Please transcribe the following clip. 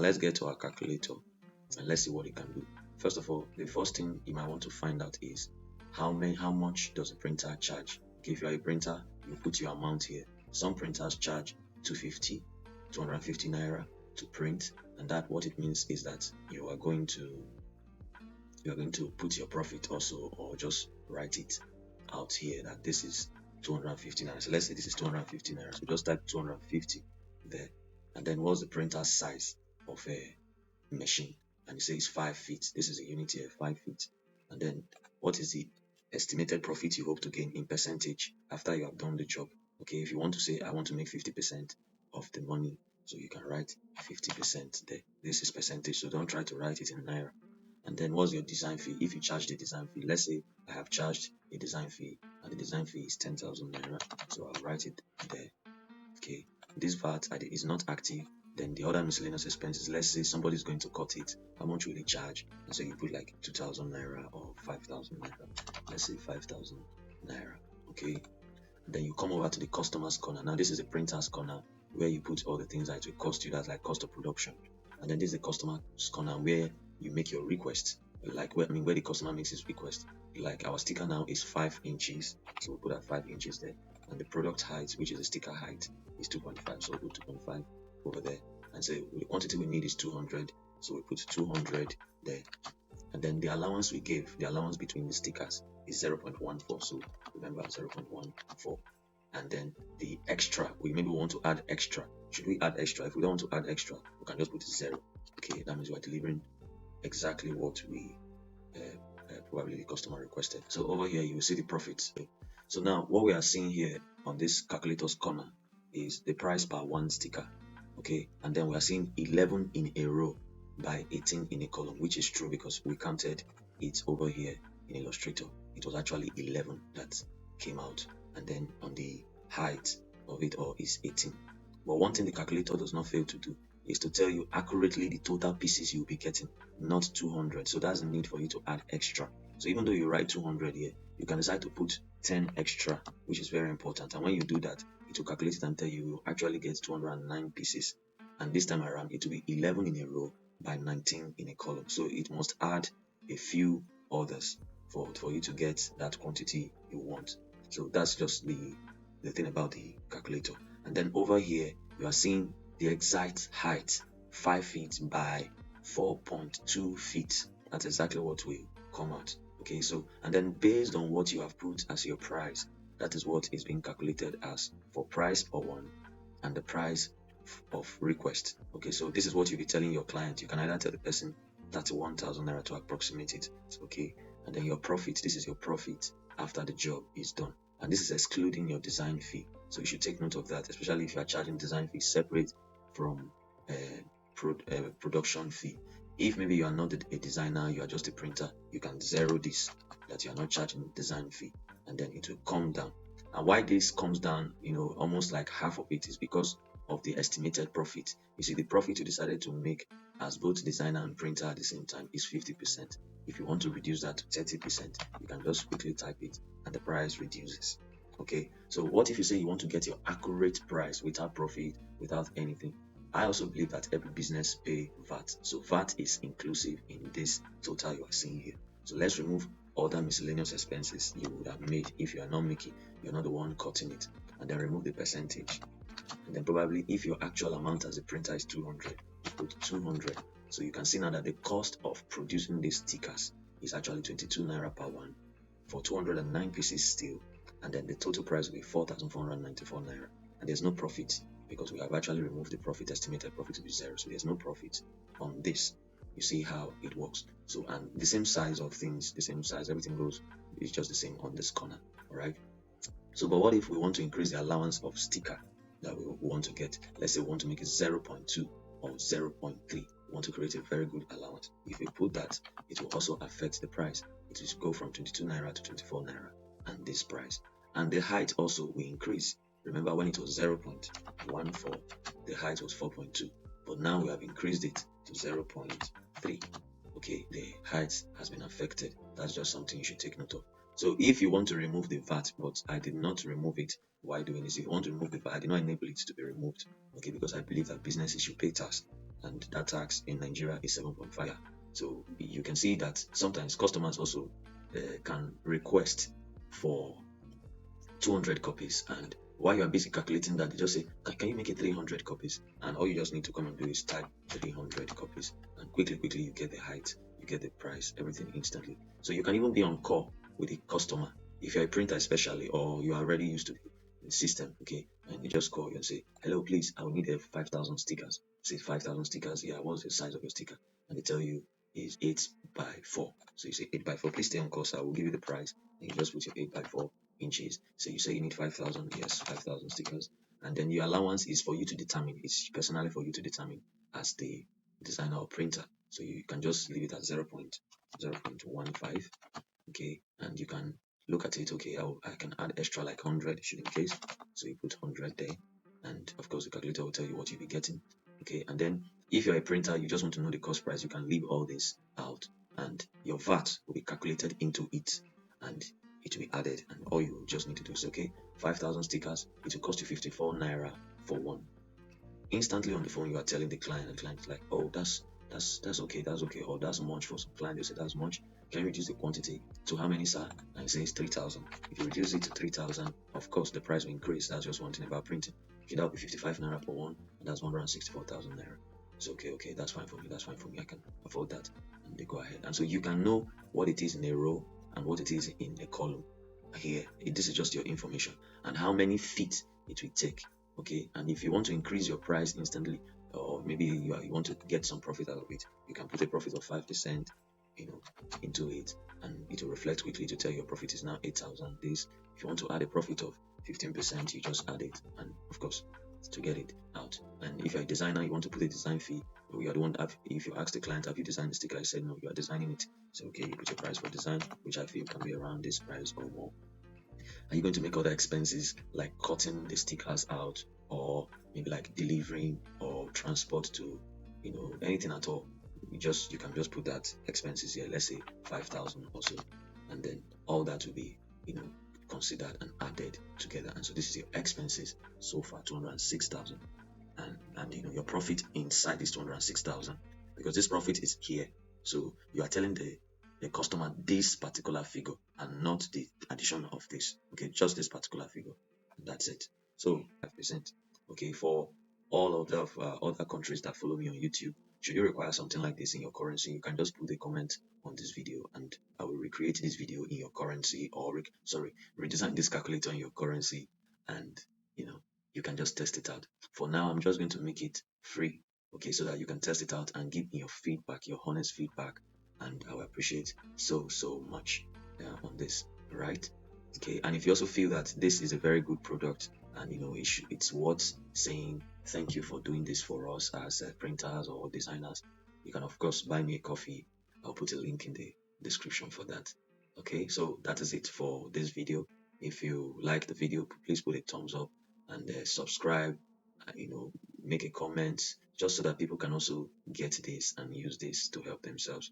Let's get to our calculator and let's see what it can do. First of all, the first thing you might want to find out is how much does a printer charge. Okay, if you are a printer, you put your amount here. Some printers charge 250 naira to print, and that what it means is that you are going to put your profit also, or just write it out here that this is 250 naira. So let's say this is 250 naira. So just type 250 there, and then what's the printer size of a machine? And you say it's 5 feet. This is a unit here, 5 feet. And then what is the estimated profit you hope to gain in percentage after you have done the job? Okay, if you want to say I want to make 50% of the money, so you can write 50% there. This is percentage, so don't try to write it in naira. And then what's your design fee? If you charge the design fee, let's say I have charged a design fee and the design fee is 10,000 naira, so I'll write it there. Okay, this VAT is not active. Then the other miscellaneous expenses, let's say somebody's going to cut it, how much will they charge? And so you put like 2,000 naira or 5,000 naira. Let's say 5,000 naira. Okay, then you come over to the customer's corner. Now this is the printer's corner where you put all the things that will cost you. That's like cost of production. And then this is the customer's corner where you make your request, like where the customer makes his request. Like our sticker now is 5 inches, so we'll put that 5 inches there. And the product height, which is the sticker height, is 2.5, so we'll put 2.5 over there. And say the quantity we need is 200, so we put 200 there. And then the allowance we gave, the allowance between the stickers is 0.14, so remember 0.14. And then the extra, we maybe want to add extra. Should we add extra? If we don't want to add extra, we can just put 0. Okay, that means we're delivering exactly what we probably the customer requested. So over here you will see the profits. So now what we are seeing here on this calculator's corner is the price per one sticker. Okay, and then we are seeing 11 in a row by 18 in a column, which is true because we counted it over here in Illustrator. It was actually 11 that came out, and then on the height of it all is 18. But one thing the calculator does not fail to do is to tell you accurately the total pieces you'll be getting, not 200. So that's the need for you to add extra. So even though you write 200 here, you can decide to put 10 extra, which is very important. And when you do that, it will calculate it and tell you will actually get 209 pieces. And this time around, it will be 11 in a row by 19 in a column. So it must add a few others for you to get that quantity you want. So that's just the thing about the calculator. And then over here, you are seeing the exact height, 5 feet by 4.2 feet. That's exactly what will come out. Okay, so and then based on what you have put as your price, that is what is being calculated as for price per one and the price of request. Okay, so this is what you'll be telling your client. You can either tell the person 31,000 naira to approximate it. Okay, and then your profit, this is your profit after the job is done. And this is excluding your design fee. So you should take note of that, especially if you are charging design fee separate from production fee. If maybe you are not a designer, you are just a printer, you can zero this, that you are not charging design fee, and then it will come down. And why this comes down, almost like half of it is because of the estimated profit. You see, the profit you decided to make as both designer and printer at the same time is 50%. If you want to reduce that to 30%, you can just quickly type it and the price reduces. Okay, so what if you say you want to get your accurate price without profit, without anything? I also believe that every business pay VAT. So VAT is inclusive in this total you are seeing here. So let's remove other miscellaneous expenses you would have made if you are not making, you're not the one cutting it, and then remove the percentage. And then probably if your actual amount as a printer is 200, you put 200. So you can see now that the cost of producing these stickers is actually 22 naira per one for 209 pieces still. And then the total price will be 4,494 naira. And there's no profit because we have actually removed the profit, estimated profit to be 0. So there's no profit on this. You see how it works. So, and the same size of things, the same size, everything goes, it's just the same on this corner. All right. So, but what if we want to increase the allowance of sticker that we want to get? Let's say we want to make it 0.2 or 0.3. We want to create a very good allowance. If we put that, it will also affect the price. It will go from 22 naira to 24 naira and this price. And the height also will increase. Remember when it was 0.14, the height was 4.2, but now we have increased it to 0.3. Okay, the height has been affected. That's just something you should take note of. So if you want to remove the VAT, but I did not remove it, why doing this? If you want to remove the VAT, I did not enable it to be removed. Okay, because I believe that businesses should pay tax. and that tax in Nigeria is 7.5. So you can see that sometimes customers also can request for 200 copies, and while you are busy calculating that, they just say, can you make it 300 copies? And all you just need to come and do is type 300 copies, and quickly you get the height, you get the price, everything instantly. So you can even be on call with the customer if you're a printer especially, or you are already used to the system, okay, and you just call you and say, hello, please, I will need 5,000 stickers. Say 5,000 stickers. Yeah, what's the size of your sticker? And they tell you is 8 by 4. So you say 8 by 4. Please stay on course, I will give you the price, and you just put your 8 by 4 inches. So you say you need 5,000, yes, 5,000 stickers. And then your allowance is for you to determine, it's personally for you to determine as the designer or printer. So you can just leave it at 0.0.15, okay, and you can look at it, okay, I can add extra like 100 should in case. So you put 100 there, and of course the calculator will tell you what you'll be getting, okay. And then if you're a printer, you just want to know the cost price, you can leave all this out, and your VAT will be calculated into it, and it will be added, and all you just need to do is, okay, 5,000 stickers, it will cost you 54 naira for one. Instantly on the phone, you are telling the client, and the client is like, oh, that's okay, or that's much. For some client, they say that's much. Can you reduce the quantity to how many, sir? And he says 3,000. If you reduce it to 3,000, of course the price will increase. That's just one thing about printing. Okay, that will be 55 naira per one, and that's 164,000 naira. It's okay, that's fine for me, I can afford that. And they go ahead. And so you can know what it is in a row and what it is in a column. Here, this is just your information, and how many feet it will take. Okay, and if you want to increase your price instantly, or maybe you want to get some profit out of it, you can put a profit of 5%, into it, and it will reflect quickly to tell your profit is now 8,000. This, if you want to add a profit of 15%, you just add it, and of course to get it out. And if you're a designer, you want to put a design fee, or you are the one. If you ask the client, have you designed the sticker? I said no, you are designing it. So okay, you put your price for design, which I feel can be around this price or more. Are you going to make other expenses like cutting the stickers out, or maybe like delivering or transport to, anything at all? You can just put that expenses here. Let's say 5,000 or so, and then all that will be, considered and added together. And so this is your expenses so far, 206,000, and your profit inside this 206,000, because this profit is here. So you are telling the customer this particular figure and not the addition of this. Okay, just this particular figure. And that's it. So 5%. Okay, for all of the other countries that follow me on YouTube, should you require something like this in your currency, you can just put a comment on this video, and I will recreate this video in your currency, or redesign this calculator in your currency, and you can just test it out. For now, I'm just going to make it free, okay, so that you can test it out and give me your feedback, your honest feedback, and I will appreciate so much on this, right? Okay, and if you also feel that this is a very good product, and it's worth saying thank you for doing this for us as printers or designers, you can of course buy me a coffee. I'll put a link in the description for that. Okay, so that is it for this video. If you like the video, please put a thumbs up, and subscribe, make a comment, just so that people can also get this and use this to help themselves.